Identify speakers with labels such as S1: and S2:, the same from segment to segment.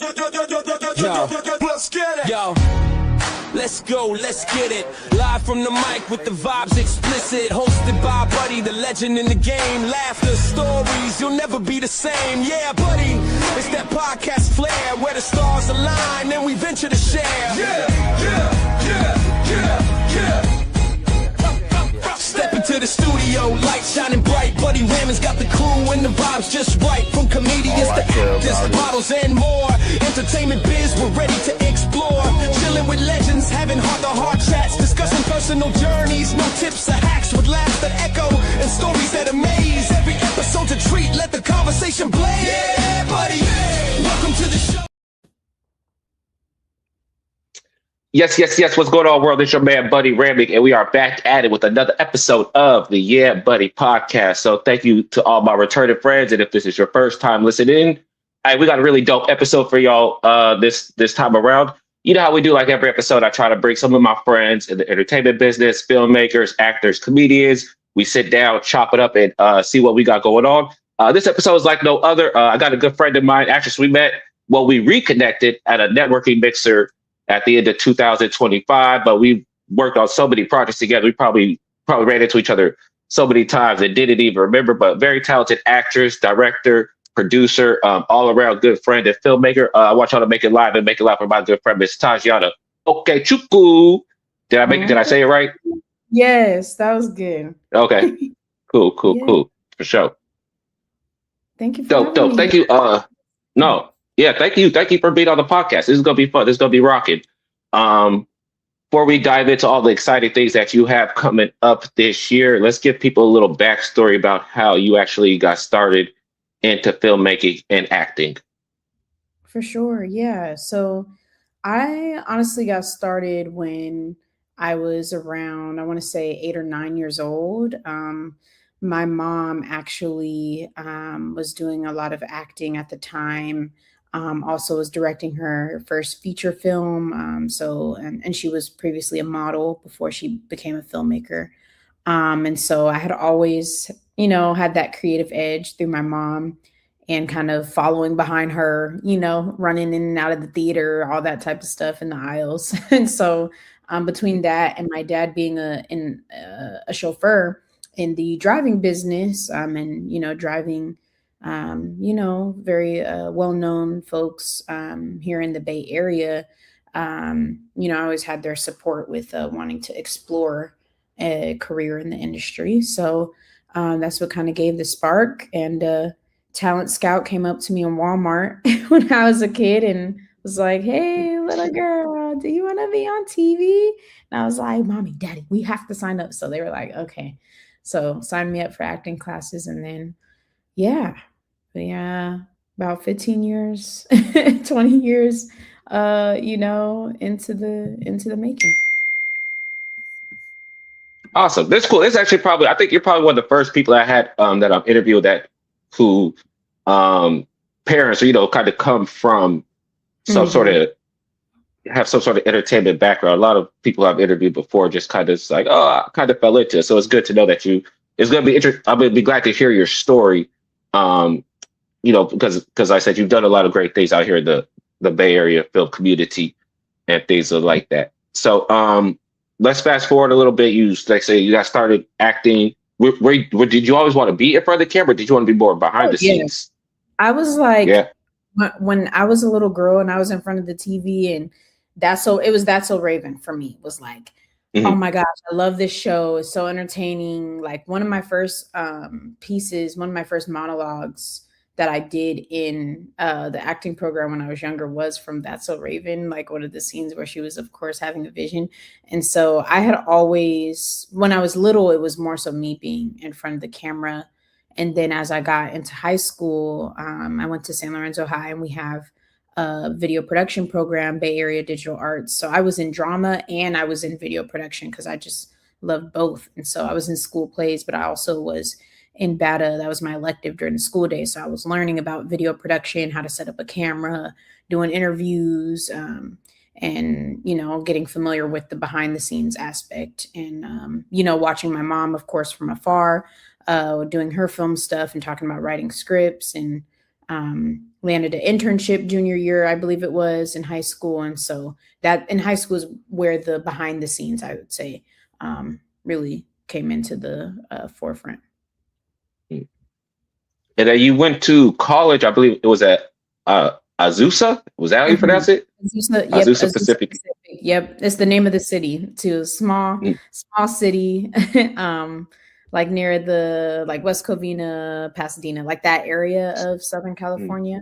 S1: Yo, let's get it. Yo, let's go, let's get it. Live from the mic with the vibes explicit. Hosted by Buddy, the legend in the game. Laughter, stories, you'll never be the same. Yeah, Buddy, it's that podcast flair where the stars align and we venture to share. Yeah. Step into the studio, lights shining bright. Buddy Rahming's got the crew and the vibes just right. From comedians to actors, models and more. Entertainment biz, we're ready to explore. Chilling with legends, having heart-to-heart chats. Discussing personal journeys, no tips or hacks. With laughs that echo and stories that amaze. Every episode's a treat, let the conversation blaze. Yeah, buddy, welcome to the show.
S2: Yes. What's going on, world? It's your man, Buddy Rahming, and we are back at it with another episode of the Yeah, Buddy podcast. So thank you to all my returning friends. And if this is your first time listening, hey, we got a really dope episode for y'all this time around. You know how we do, like every episode, I try to bring some of my friends in the entertainment business, filmmakers, actors, comedians. We sit down, chop it up, and see what we got going on. This episode is like no other. I got a good friend of mine, actress we met. Well, we reconnected at a networking mixer at the end of 2025, but we worked on so many projects together. We probably ran into each other so many times and didn't even remember, but very talented actress, director, producer, all around good friend and filmmaker. I want y'all to make it live and make it live for my good friend, Miss Tajianna Okechukwu. Did I say it right?
S3: Yes, that was good.
S2: Okay. Cool.
S3: Yeah.
S2: Cool. For sure.
S3: Thank you for
S2: Dope.
S3: having me.
S2: Thank you. Yeah, thank you for being on the podcast. This is gonna be fun. This is gonna be rocking. Before we dive into all the exciting things that you have coming up this year, let's give people a little backstory about how you actually got started into filmmaking and acting.
S3: For sure, yeah. So I honestly got started when I was around, I want to say 8 or 9 years old. My mom actually was doing a lot of acting at the time. Also was directing her first feature film. And she was previously a model before she became a filmmaker. And so I had always, had that creative edge through my mom and kind of following behind her, running in and out of the theater, all that type of stuff in the aisles. And so between that and my dad being a chauffeur in the driving business, and driving very well-known folks here in the Bay Area. I always had their support with wanting to explore a career in the industry. So that's what kind of gave the spark. And Talent Scout came up to me in Walmart when I was a kid and was like, "Hey, little girl, do you want to be on TV?" And I was like, "Mommy, Daddy, we have to sign up." So they were like, "Okay." So signed me up for acting classes, and then, about 15 years, 20 years, into the making.
S2: Awesome. That's cool. It's actually I think you're probably one of the first people I had that I've interviewed who parents, kind of come from some sort of entertainment background. A lot of people I've interviewed before just kind of like, oh, I kind of fell into it. So it's good to know that it's going to be interesting. I'm going to be glad to hear your story. Because I said you've done a lot of great things out here in the Bay Area film community and things like that. So let's fast forward a little bit. You got started acting. Where did you always want to be in front of the camera? Or did you want to be more behind the scenes?
S3: I was like, when I was a little girl and I was in front of the TV, and That's So Raven for me was like, oh my gosh, I love this show. It's so entertaining. Like one of my first monologues that I did in the acting program when I was younger was from That's So Raven, like one of the scenes where she was, of course, having a vision. And so I had always, when I was little, it was more so me being in front of the camera. And then as I got into high school, I went to San Lorenzo High, and we have a video production program, Bay Area Digital Arts. So I was in drama and I was in video production because I just loved both. And so I was in school plays, but I also was in BATA. That was my elective during the school day. So I was learning about video production, how to set up a camera, doing interviews, and, getting familiar with the behind the scenes aspect. And, watching my mom, of course, from afar, doing her film stuff and talking about writing scripts and landed an internship junior year, I believe it was, in high school. And so that in high school is where the behind the scenes, I would say, really came into the forefront.
S2: And then you went to college, I believe it was at Azusa. Was that how you pronounce it?
S3: Azusa,
S2: Azusa,
S3: Azusa
S2: Pacific.
S3: Yep, it's the name of the city. To small city, like near the West Covina, Pasadena, like that area of Southern California.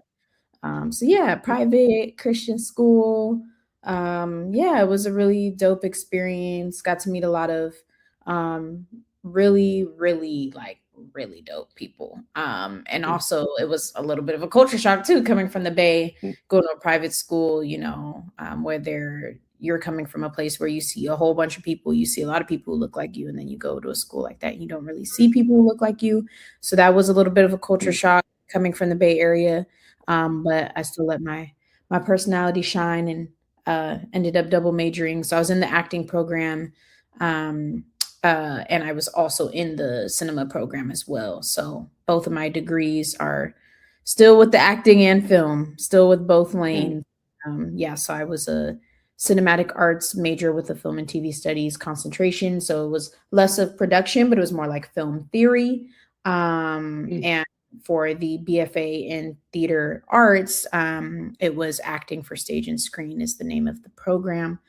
S3: So yeah, private Christian school. Yeah, it was a really dope experience. Got to meet a lot of really, really really dope people. And also it was a little bit of a culture shock too, coming from the Bay, going to a private school, where you're coming from a place where you see a whole bunch of people, you see a lot of people who look like you, and then you go to a school like that, you don't really see people who look like you. So that was a little bit of a culture shock coming from the Bay Area. But I still let my personality shine and ended up double majoring. So I was in the acting program. And I was also in the cinema program as well. So both of my degrees are still with the acting and film, still with both lanes. So I was a cinematic arts major with a film and TV studies concentration. So it was less of production, but it was more like film theory. And for the BFA in theater arts, it was acting for stage and screen is the name of the program.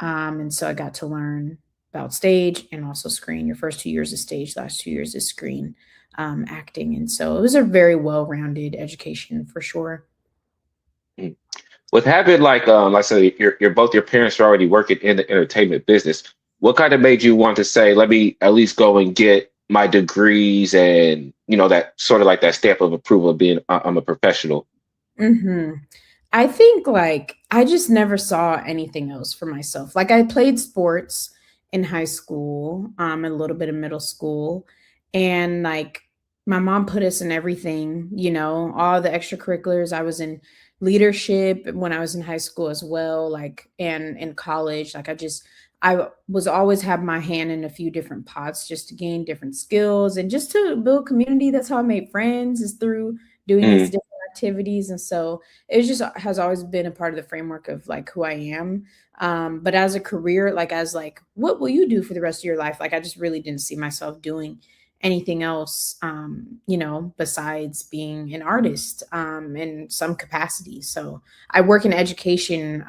S3: And so I got to learn about stage and also screen. Your first 2 years is stage, last 2 years is screen acting. And so it was a very well-rounded education for sure.
S2: With having like I said, your both your parents are already working in the entertainment business. What kind of made you want to say, let me at least go and get my degrees and, that sort of like that stamp of approval of being I'm a professional?
S3: I think I just never saw anything else for myself. I played sports in high school, a little bit of middle school. And my mom put us in everything, all the extracurriculars. I was in leadership when I was in high school as well, and in college. I was always have my hand in a few different pots just to gain different skills and just to build community. That's how I made friends, is through doing these different activities. And so it just has always been a part of the framework of who I am. But as a career, what will you do for the rest of your life? I just really didn't see myself doing anything else, besides being an artist, in some capacity. So I work in education,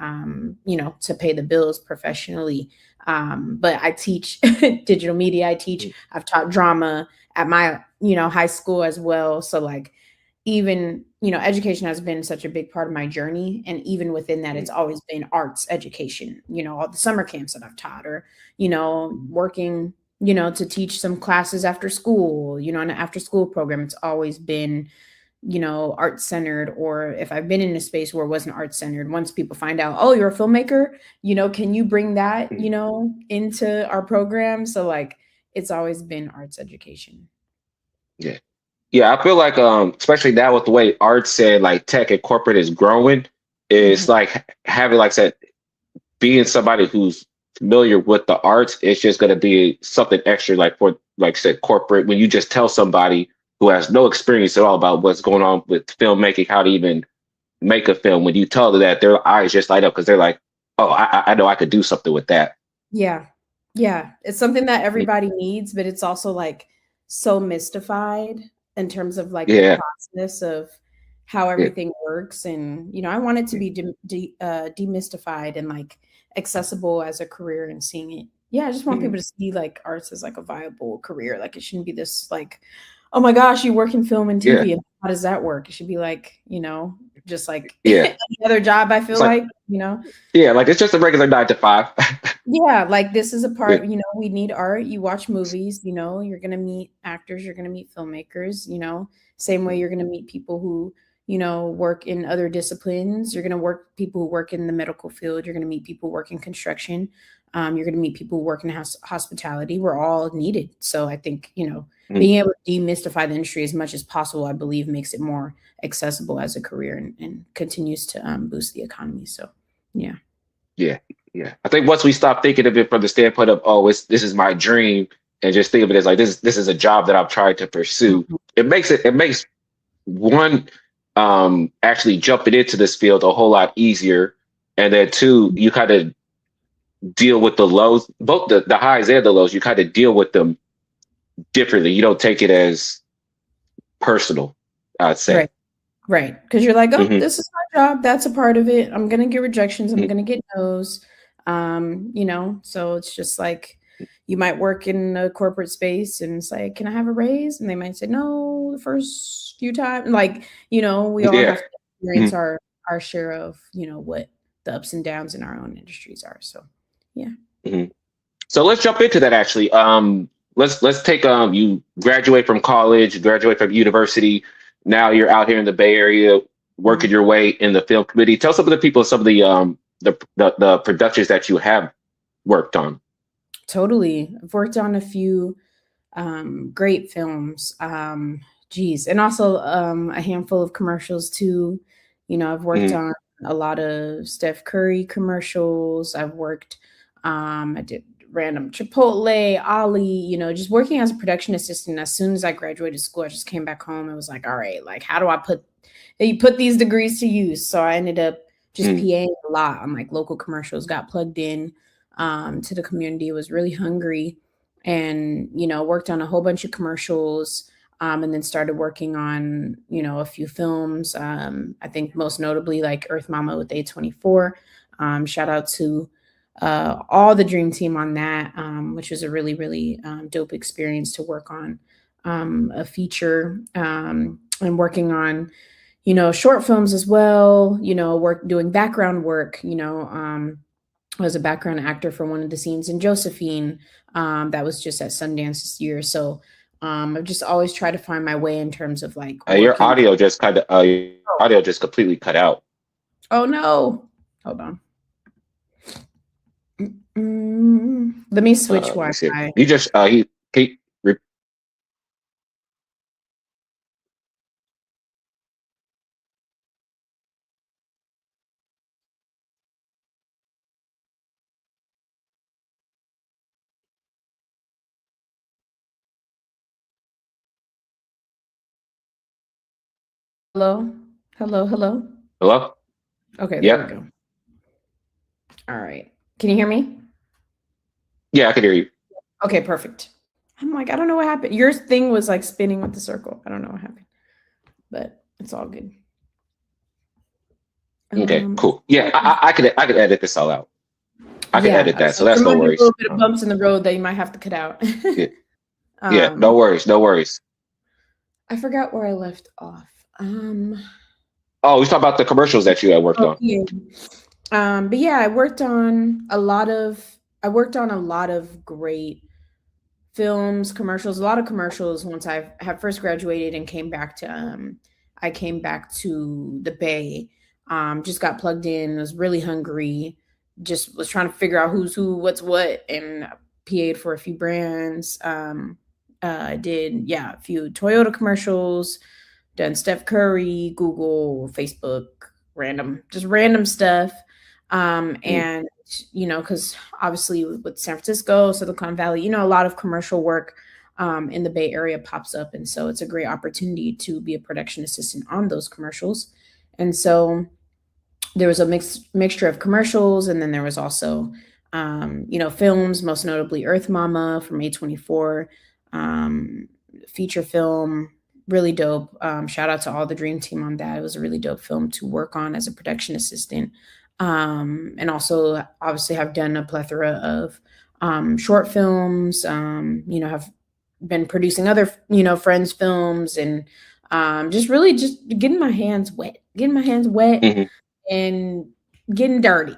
S3: to pay the bills professionally. But I teach digital media. I've taught drama at my, high school as well. So even, education has been such a big part of my journey. And even within that, it's always been arts education, all the summer camps that I've taught, or, working, to teach some classes after school, in an after school program. It's always been, art centered. Or if I've been in a space where it wasn't art centered, once people find out, oh, you're a filmmaker, can you bring that, into our program? So it's always been arts education.
S2: Yeah. Yeah, I feel like especially now with the way arts and tech and corporate is growing, it's having said, being somebody who's familiar with the arts, it's just going to be something extra for said corporate, when you just tell somebody who has no experience at all about what's going on with filmmaking, how to even make a film, when you tell them that, their eyes just light up because they're like, oh, I know I could do something with that.
S3: Yeah. It's something that everybody needs, but it's also so mystified in terms of the process of how everything works. And, I want it to be demystified and accessible as a career, and seeing it. Yeah. I just want people to see arts as a viable career. It shouldn't be this oh my gosh, you work in film and TV.
S2: Yeah.
S3: And how does that work? It should be just any other job, I feel Yeah.
S2: It's just a regular 9 to 5.
S3: Yeah. This is a part, we need art. You watch movies, you're going to meet actors, you're going to meet filmmakers, same way you're going to meet people who, work in other disciplines. You're going to people who work in the medical field. You're going to meet people who work in construction. You're going to meet people who work in hospitality. We're all needed. So I think, being able to demystify the industry as much as possible, I believe, makes it more accessible as a career, and continues to boost the economy. So, yeah.
S2: Yeah. I think once we stop thinking of it from the standpoint of, oh, this is my dream, and just think of it as this is a job that I've tried to pursue, it makes one actually jumping into this field a whole lot easier. And then two, you kind of deal with the lows, both the highs and the lows. You kind of deal with them differently. You don't take it as personal, I'd say.
S3: Right. Because you're like, oh,
S2: Mm-hmm.
S3: this is my job. That's a part of it. I'm going to get rejections. I'm
S2: Mm-hmm.
S3: going to get no's. So it's just like you might work in a corporate space and it's like, can I have a raise? And they might say no the first few times. Like, we all have to experience
S2: Mm-hmm.
S3: our share of, what the ups and downs in our own industries are. So, yeah.
S2: Mm-hmm. So let's jump into that actually. Let's take you graduate from college, graduate from university. Now you're out here in the Bay Area working your way in the film committee. Tell some of the people some of the productions that you have worked on.
S3: Totally. I've worked on a few great films. And also a handful of commercials too. I've worked on a lot of Steph Curry commercials. I've worked, I did random Chipotle, Ollie, just working as a production assistant. As soon as I graduated school, I just came back home and was like, all right, like, how do I put these degrees to use? So I ended up just PAing a lot on like local commercials, got plugged in to the community, was really hungry and, worked on a whole bunch of commercials. And then started working on, a few films. I think most notably like Earth Mama with A24. Shout out to all the dream team on that, which was a really, really dope experience to work on a feature and working on, short films as well, doing background work, I was a background actor for one of the scenes in Josephine that was just at Sundance this year. So I've just always tried to find my way in terms of like
S2: your audio just completely cut out.
S3: Oh no! Hold on. Let me switch Wi-Fi.
S2: You just
S3: Hello? Hello?
S2: Hello?
S3: Okay, there we go. All right. Can you hear me?
S2: Yeah, I can hear you.
S3: Okay, perfect. I'm like, I don't know what happened. Your thing was like spinning with the circle. I don't know what happened, but it's all good.
S2: Okay, cool. Yeah, I could edit this all out. I can edit that, so that's no worries.
S3: A little bit of bumps in the road that you might have to cut out.
S2: Yeah, no worries.
S3: I forgot where I left off.
S2: Oh, we talked about the commercials that you had worked on.
S3: Yeah. But yeah, I worked on a lot of great films, commercials, a lot of commercials once I had first graduated and came back to the Bay. Just got plugged in, was really hungry, just was trying to figure out who's who, what's what, and PA'd for a few brands. I did a few Toyota commercials, done Steph Curry, Google, Facebook, random stuff. And because obviously with San Francisco, Silicon Valley, a lot of commercial work in the Bay Area pops up. And so it's a great opportunity to be a production assistant on those commercials. And so there was a mixture of commercials. And then there was also, films, most notably Earth Mama from A24, feature film, really dope. Shout out to all the dream team on that. It was a really dope film to work on as a production assistant. And also obviously have done a plethora of short films, have been producing other, friends' films and just getting my hands wet and getting dirty,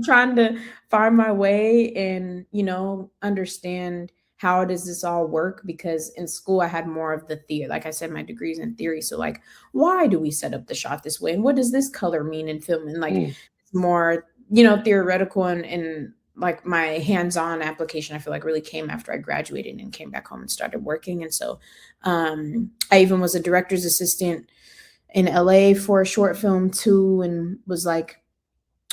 S3: trying to find my way and, understand how does this all work? Because in school I had more of the theory. Like I said, my degree's in theory. So like, why do we set up the shot this way? And what does this color mean in film? And like, it's more, theoretical and like my hands-on application, I feel like really came after I graduated and came back home and started working. And so I even was a director's assistant in LA for a short film too. And was like,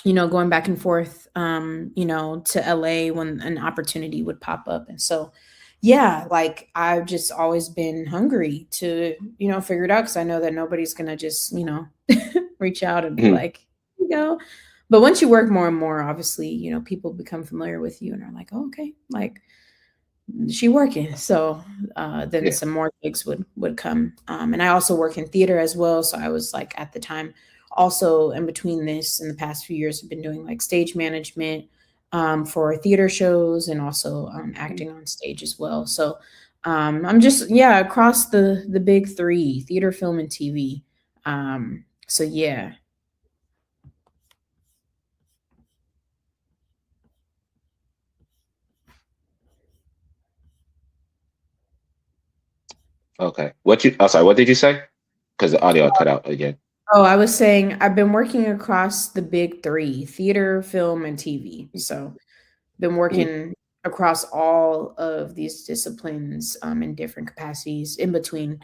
S3: going back and forth, to LA when an opportunity would pop up. And so, yeah, like I've just always been hungry to, figure it out because I know that nobody's gonna just, reach out and be
S2: Mhm.
S3: like, "Here you go." But once you work more and more, obviously, people become familiar with you and are like, oh, okay, like she working. So then
S2: Yeah.
S3: some more gigs would come. And I also work in theater as well. So I was like at the time also in between this in the past few years have been doing like stage management for theater shows and also
S2: Mhm.
S3: acting on stage as well. So I'm just yeah across the big three: theater, film, and TV. So yeah.
S2: Okay. Sorry, what did you say? Because the audio cut out again.
S3: Oh, I was saying I've been working across the big three: theater, film, and TV. So been
S2: Mm.
S3: working across all of these disciplines in different capacities in between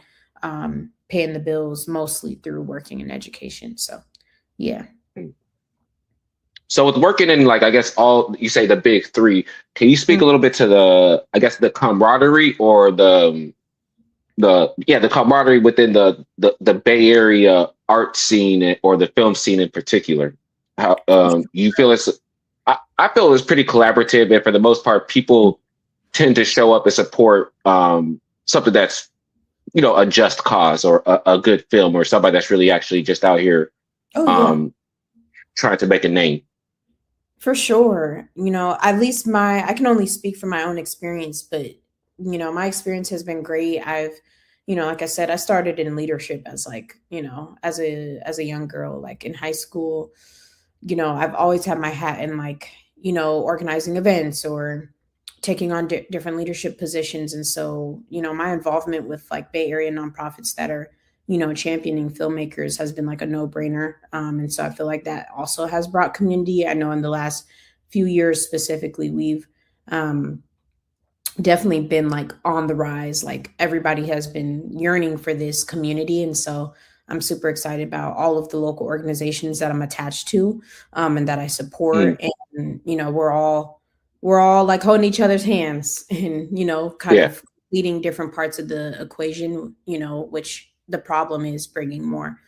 S3: paying the bills mostly through working in education. So yeah.
S2: Mm. So with working in like I guess all you say the big three, can you speak
S3: Mm.
S2: a little bit to I guess the camaraderie or the camaraderie within the Bay Area art scene or the film scene in particular? How you feel I feel it's pretty collaborative, and for the most part, people tend to show up and support something that's a just cause or a good film or somebody that's really actually just out here
S3: Oh yeah.
S2: um, trying to make a name.
S3: For sure. At least I can only speak from my own experience, but my experience has been great. I've, like I said, I started in leadership as like, as a young girl, like in high school. I've always had my hat in like, organizing events or taking on different leadership positions. And so, my involvement with like Bay Area nonprofits that are, championing filmmakers has been like a no brainer. And so I feel like that also has brought community. I know in the last few years specifically, we've um, definitely been like on the rise. Like everybody has been yearning for this community. And so I'm super excited about all of the local organizations that I'm attached to and that I
S2: Mm,
S3: support. And, we're all like holding each other's hands and, kind
S2: yeah.
S3: of leading different parts of the equation, which the problem is bringing more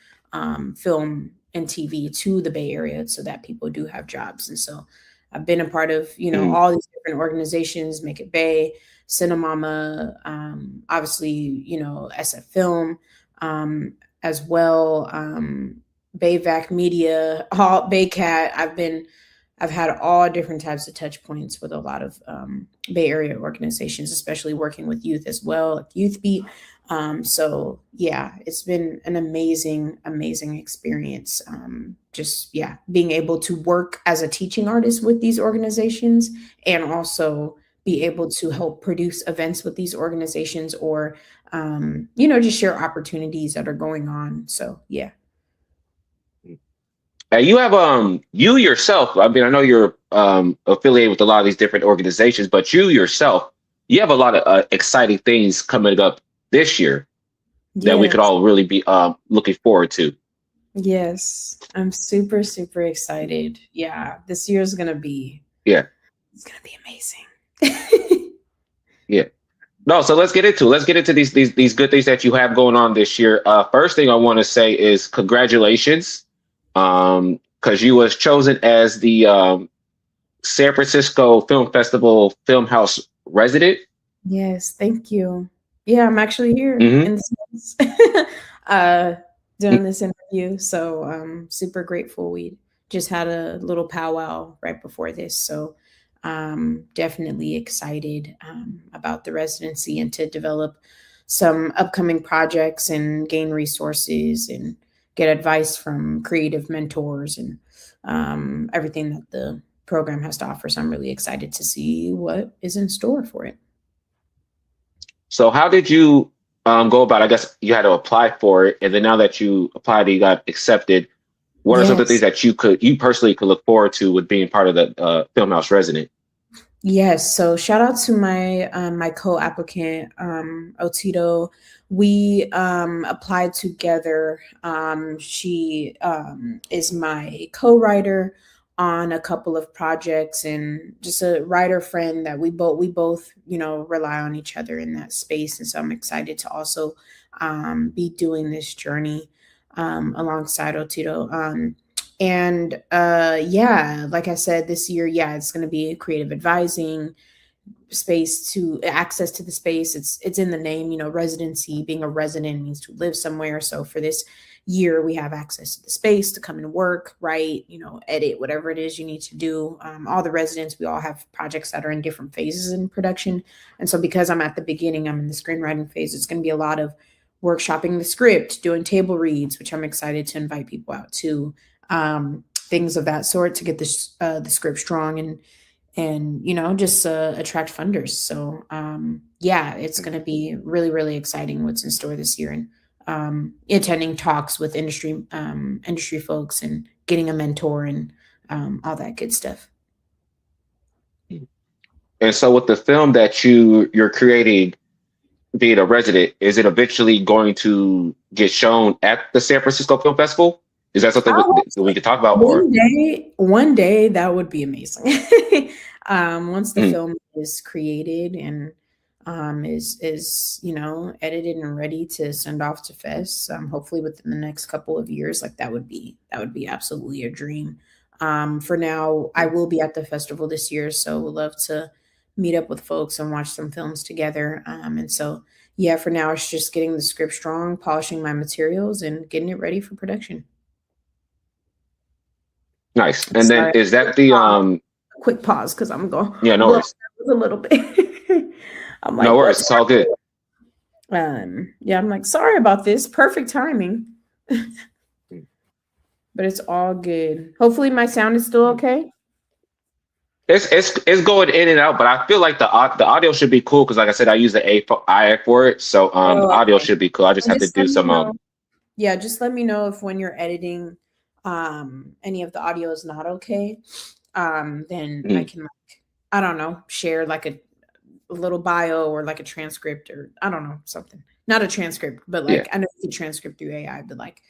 S3: film and TV to the Bay Area so that people do have jobs. And so I've been a part of,
S2: Mm,
S3: all these different organizations: Make It Bay, Cinemama, obviously, SF Film, as well, Bayvac Media, all Baycat. I've had all different types of touch points with a lot of Bay Area organizations, especially working with youth as well, like Youth Beat. So yeah, it's been an amazing, amazing experience. Just yeah, being able to work as a teaching artist with these organizations and also be able to help produce events with these organizations or just share opportunities that are going on. So yeah.
S2: mm. And you have you yourself. I mean, I know you're affiliated with a lot of these different organizations, but you yourself, you have a lot of exciting things coming up this year that we could
S3: Yes.
S2: all really be looking forward to.
S3: Yes. I'm super, super excited. Yeah. This year is gonna be
S2: Yeah,
S3: it's gonna be amazing.
S2: yeah. No, so let's get into it. Let's get into these good things that you have going on this year. First thing I want to say is congratulations, because you was chosen as the San Francisco Film Festival Filmhouse resident.
S3: Yes, thank you. Yeah, I'm actually here
S2: Hmm.
S3: in this uh doing this interview. So super grateful. We just had a little powwow right before this. So definitely excited about the residency and to develop some upcoming projects and gain resources and get advice from creative mentors and everything that the program has to offer. So I'm really excited to see what is in store for it.
S2: So how did you go about? I guess you had to apply for it, and then now that you applied, you got accepted. What are some of the things
S3: Yes.
S2: that you personally could look forward to with being part of the Filmhouse resident?
S3: Yes. So shout out to my co-applicant, Otito. We applied together. She is my co-writer on a couple of projects, and just a writer friend that we both, rely on each other in that space. And so I'm excited to also be doing this journey alongside Otito. Like I said, this year, it's going to be creative advising, space to access to the space. It's in the name, residency. Being a resident means to live somewhere. So for this year, we have access to the space to come and work, write, edit, whatever it is you need to do. All the residents, we all have projects that are in different phases in production. And so because I'm at the beginning, I'm in the screenwriting phase, it's going to be a lot of workshopping the script, doing table reads, which I'm excited to invite people out to, things of that sort to get the script strong and just attract funders. So it's going to be really, really exciting what's in store this year, and attending talks with industry folks and getting a mentor and all that good stuff.
S2: And so with the film that you're creating, being a resident, is it eventually going to get shown at the San Francisco Film Festival? Is that something we could talk about more?
S3: One day that would be amazing. Once the film is created and is edited and ready to send off to Fest, hopefully within the next couple of years, like that would be absolutely a dream. For now, I will be at the festival this year, so would love to meet up with folks and watch some films together. And so for now, it's just getting the script strong, polishing my materials, and getting it ready for production.
S2: Nice. And then is that the
S3: quick pause because I'm going.
S2: Yeah, no worries.
S3: A little bit. I'm like,
S2: no worries. It's all good.
S3: I'm like, sorry about this. Perfect timing. But it's all good. Hopefully my sound is still okay.
S2: It's going in and out, but I feel like the audio should be cool because, like I said, I use the AI for it, so the audio should be cool. I just have to do some.
S3: Just let me know if when you're editing, any of the audio is not okay. Then I can, I don't know, share like a little bio or like a transcript or I don't know, something. Not a transcript, but like I know you can transcript through AI, but like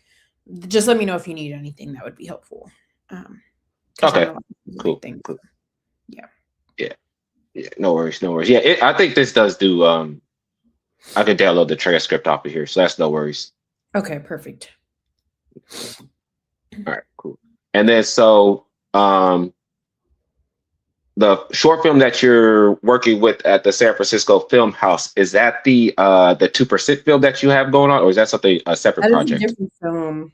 S3: just let me know if you need anything that would be helpful.
S2: Okay, cool. Yeah, no worries. Yeah, I think this does do. I can download the transcript off of here, so that's no worries.
S3: Okay, perfect.
S2: All right, cool. And then so the short film that you're working with at the San Francisco Filmhouse, is that the 2% film that you have going on, or is that something a separate project?
S3: That is a different film.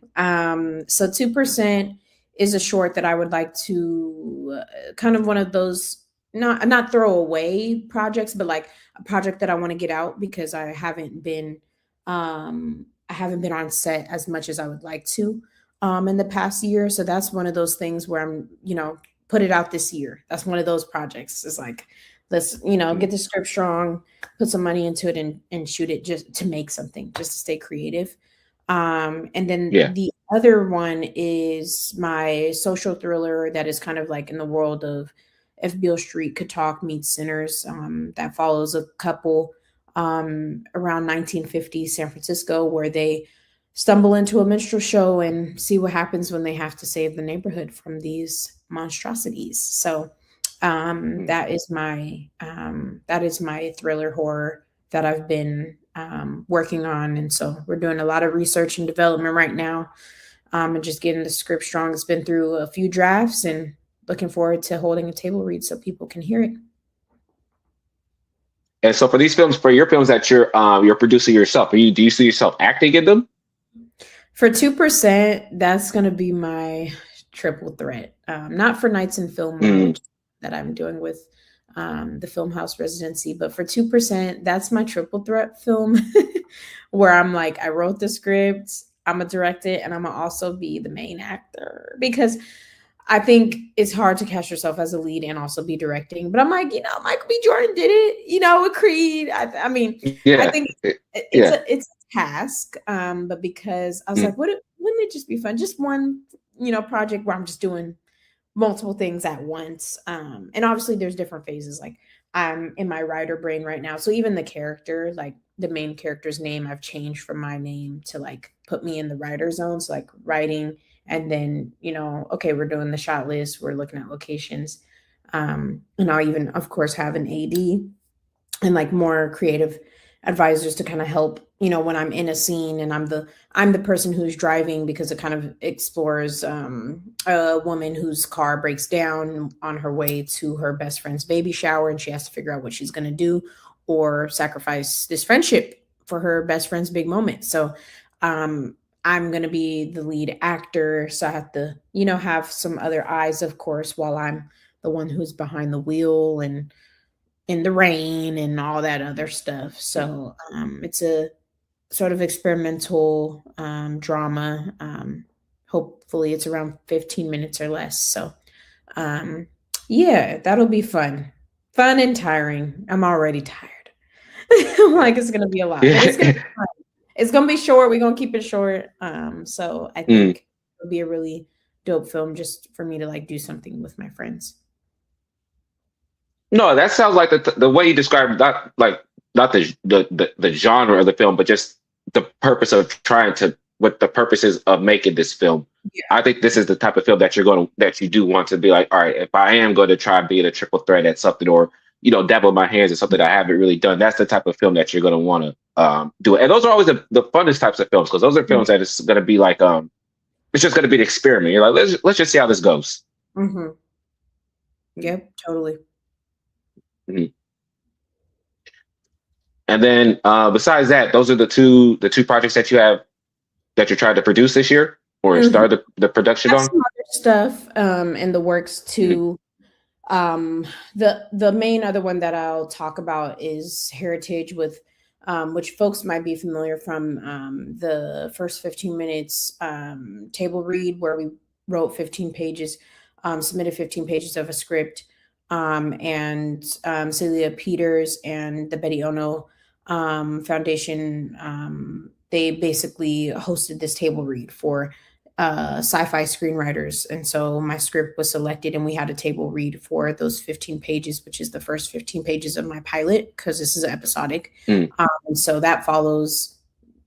S3: So 2% is a short that I would like to kind of one of those not throw away projects, but like a project that I want to get out because I haven't been on set as much as I would like to in the past year. So that's one of those things where I'm, put it out this year. That's one of those projects. It's like, let's, get the script strong, put some money into it and shoot it just to make something, just to stay creative. And then the other one is my social thriller that is kind of like in the world of If Beale Street Could Talk meets Sinners, that follows a couple around 1950 San Francisco where they stumble into a minstrel show and see what happens when they have to save the neighborhood from these monstrosities. So that is my thriller horror that I've been working on. And so we're doing a lot of research and development right now and just getting the script strong. It's been through a few drafts and looking forward to holding a table read so people can hear it.
S2: And so for these films, for your films that you're producing yourself, do you see yourself acting in them?
S3: For 2%, that's going to be my triple threat. Not for Nights in Film that I'm doing with the Filmhouse residency, but for 2%, that's my triple threat film where I'm like, I wrote the script, I'm gonna direct it, and I'm gonna also be the main actor because I think it's hard to cast yourself as a lead and also be directing. But I'm like, Michael B. Jordan did it, with Creed. I think it's a task. But because I was like, wouldn't it just be fun? Just one, project where I'm just doing multiple things at once. And obviously there's different phases. Like I'm in my writer brain right now. So even the character, like the main character's name, I've changed from my name to like put me in the writer zone. So like writing And then, okay, we're doing the shot list, we're looking at locations. And I'll even, of course, have an AD and like more creative advisors to kind of help, when I'm in a scene and I'm the person who's driving, because it kind of explores a woman whose car breaks down on her way to her best friend's baby shower, and she has to figure out what she's going to do or sacrifice this friendship for her best friend's big moment. So I'm going to be the lead actor. So I have to, have some other eyes, of course, while I'm the one who's behind the wheel and in the rain and all that other stuff. So it's a sort of experimental drama. Hopefully it's around 15 minutes or less. So yeah, that'll be fun. Fun and tiring. I'm already tired. Like it's gonna be a lot. But it's gonna be fun. It's gonna be short. We're gonna keep it short. So I think it'll be a really dope film just for me to like do something with my friends.
S2: No, that sounds like the way you described, not the genre of the film, but just the purpose of what the purpose is of making this film. Yeah. I think this is the type of film that you do want to be like, all right, if I am going to try and be in a triple threat at something, or dabble my hands in something I haven't really done, that's the type of film that you're going to want to do. And those are always the funnest types of films, because those are films that it's going to be like it's just going to be an experiment. You're like, let's just see how this goes.
S3: Mm-hmm. Yep, totally.
S2: Mm-hmm. And then besides that, those are the two projects that you're trying to produce this year, or start the production on.
S3: Some other stuff in the works too. The main other one that I'll talk about is Heritage, with which folks might be familiar from the first 15 minutes table read, where we wrote 15 pages, submitted 15 pages of a script. And Celia Peters and the Betty Ono Foundation, they basically hosted this table read for sci-fi screenwriters. And so my script was selected, and we had a table read for those 15 pages, which is the first 15 pages of my pilot, because this is episodic. And so that follows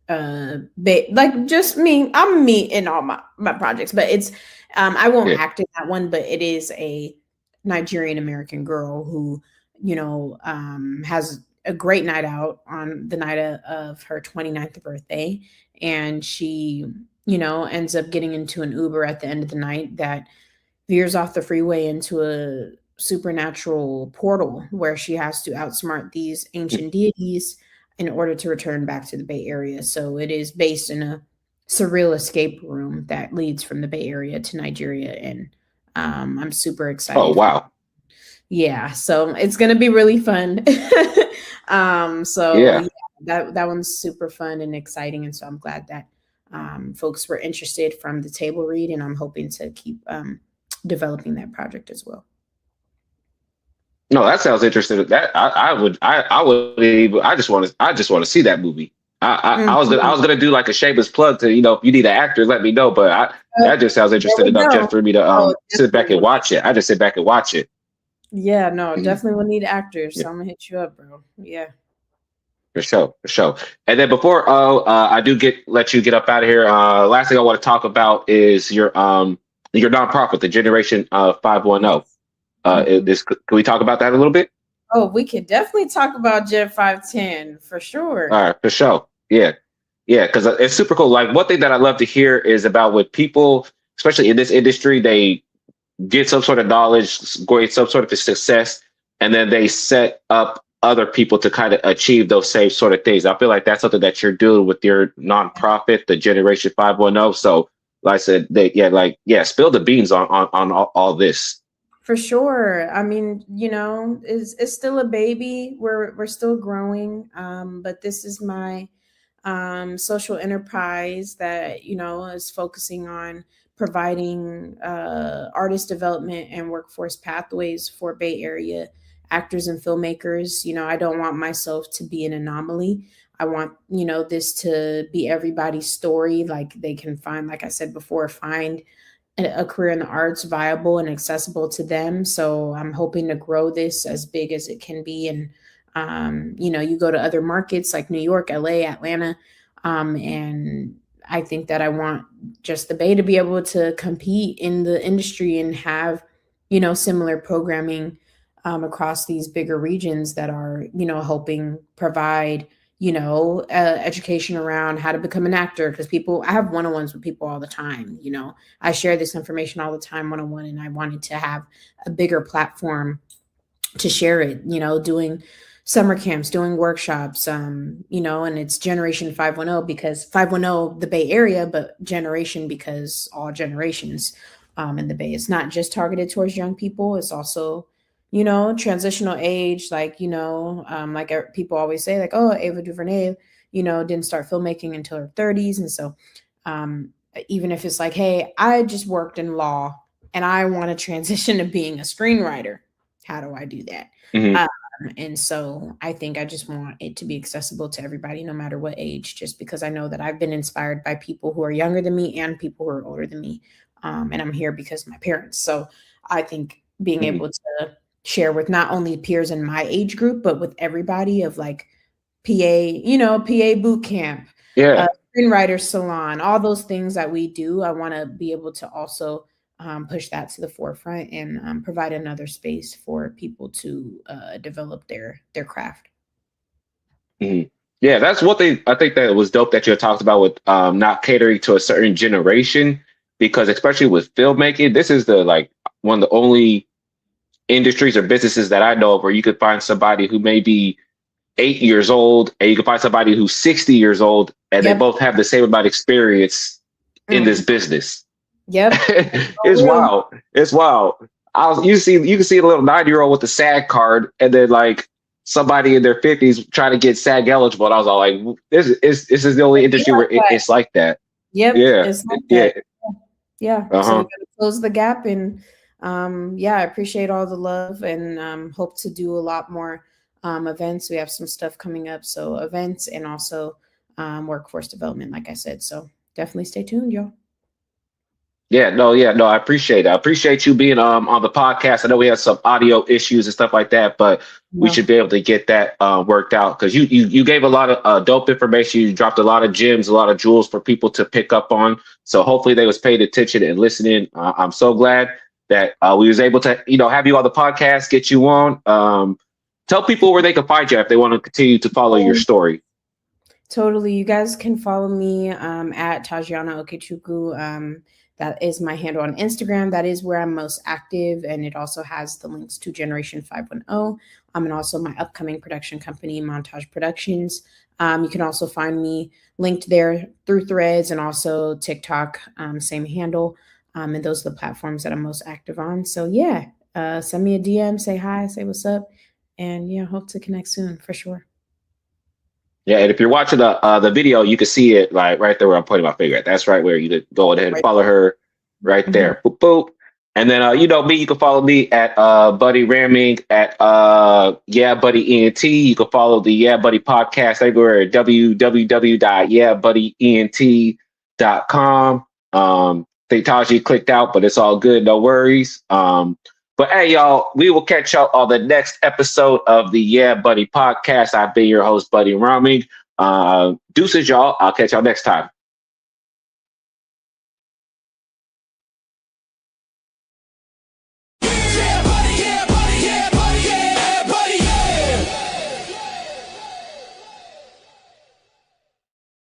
S3: like just me. I'm me in all my projects, but it's I won't act in that one, but it is a Nigerian American girl who, has a great night out on the night of her 29th birthday. And she, ends up getting into an Uber at the end of the night that veers off the freeway into a supernatural portal where she has to outsmart these ancient deities in order to return back to the Bay Area. So it is based in a surreal escape room that leads from the Bay Area to Nigeria. And I'm super excited.
S2: Oh, wow.
S3: Yeah. So it's going to be really fun. Yeah, that one's super fun and exciting. And so I'm glad that folks were interested from the table read, and I'm hoping to keep developing that project as well.
S2: No, that sounds interesting. That I just want to see that movie. I was gonna do like a shameless plug to, if you need an actor, let me know. But that just sounds interesting enough just for me to sit back and watch it. I just sit back and watch it.
S3: Yeah, no, definitely will need actors. So I'm gonna hit you up, bro. Yeah.
S2: For sure. And then before I do let you get up out of here, last thing I want to talk about is your nonprofit, the Generation 510. Can we talk about that a little bit?
S3: Oh, we could definitely talk about Gen 510 for sure.
S2: All right, for sure. Yeah, because it's super cool. Like, one thing that I love to hear is about when people, especially in this industry, they get some sort of knowledge, get some sort of success, and then they set up other people to kind of achieve those same sort of things. I feel like that's something that you're doing with your nonprofit, the Generation 510. So, like I said, spill the beans on all this.
S3: For sure. I mean, it's still a baby. We're still growing. But this is my social enterprise that, is focusing on providing artist development and workforce pathways for Bay Area actors and filmmakers. I don't want myself to be an anomaly. I want, this to be everybody's story. Like, they can find, like I said before, find a career in the arts viable and accessible to them. So I'm hoping to grow this as big as it can be. And, you go to other markets like New York, LA, Atlanta, and I think that I want just the Bay to be able to compete in the industry and have, similar programming across these bigger regions that are, helping provide, education around how to become an actor. Because I have one-on-ones with people all the time. I share this information all the time one-on-one, and I wanted to have a bigger platform to share it, doing summer camps, doing workshops, and it's Generation 510 because 510 the Bay Area, but generation because all generations in the Bay. It's not just targeted towards young people. It's also, transitional age, like, like people always say, like, oh, Ava DuVernay, didn't start filmmaking until her 30s. And so even if it's like, hey, I just worked in law and I want to transition to being a screenwriter, how do I do that? And so I think I just want it to be accessible to everybody, no matter what age, just because I know that I've been inspired by people who are younger than me and people who are older than me. And I'm here because of my parents. So I think being able to share with not only peers in my age group, but with everybody of like PA boot camp, screenwriter salon, all those things that we do. I want to be able to also push that to the forefront and provide another space for people to develop their craft.
S2: Yeah, that's one thing I think that was dope that you talked about with not catering to a certain generation, because especially with filmmaking, this is one of the only industries or businesses that I know of where you could find somebody who may be 8 years old and you can find somebody who's 60 years old and they both have the same amount of experience in this business.
S3: Yep.
S2: It's wild. It's wild. You can see a little 9-year-old with the SAG card and then like somebody in their 50s trying to get SAG eligible. And I was all like, this is the only industry where it's like that.
S3: Yep.
S2: Yeah.
S3: It's like that.
S2: Yeah.
S3: So we gotta close the gap, and I appreciate all the love and hope to do a lot more events. We have some stuff coming up, so events and also workforce development, like I said. So definitely stay tuned, y'all.
S2: No, I appreciate it. I appreciate you being on the podcast. I know we had some audio issues and stuff like that, but we should be able to get that worked out, because you gave a lot of dope information. You dropped a lot of gems, a lot of jewels for people to pick up on. So hopefully they was paying attention and listening. I'm so glad that we was able to, have you on the podcast, get you on. Tell people where they can find you if they want to continue to follow your story.
S3: Totally. You guys can follow me at Tajianna Okechukwu. That is my handle on Instagram. That is where I'm most active. And it also has the links to Generation 510. And also my upcoming production company, Montage Productions. You can also find me linked there through Threads and also TikTok, same handle. And those are the platforms that I'm most active on. So send me a DM, say hi, say what's up. And hope to connect soon for sure.
S2: Yeah, and if you're watching the video, you can see it like right there where I'm pointing my finger at. That's right where you could go ahead and follow her right there. Boop, boop. And then me, you can follow me at Buddy Rahming at Buddy ENT. You can follow the Buddy podcast everywhere at www.buddyent.com. I think Taji clicked out, but it's all good, no worries. But hey, y'all, we will catch y'all on the next episode of the Buddy podcast. I've been your host, Buddy Rahming. Deuces, y'all. I'll catch y'all next time.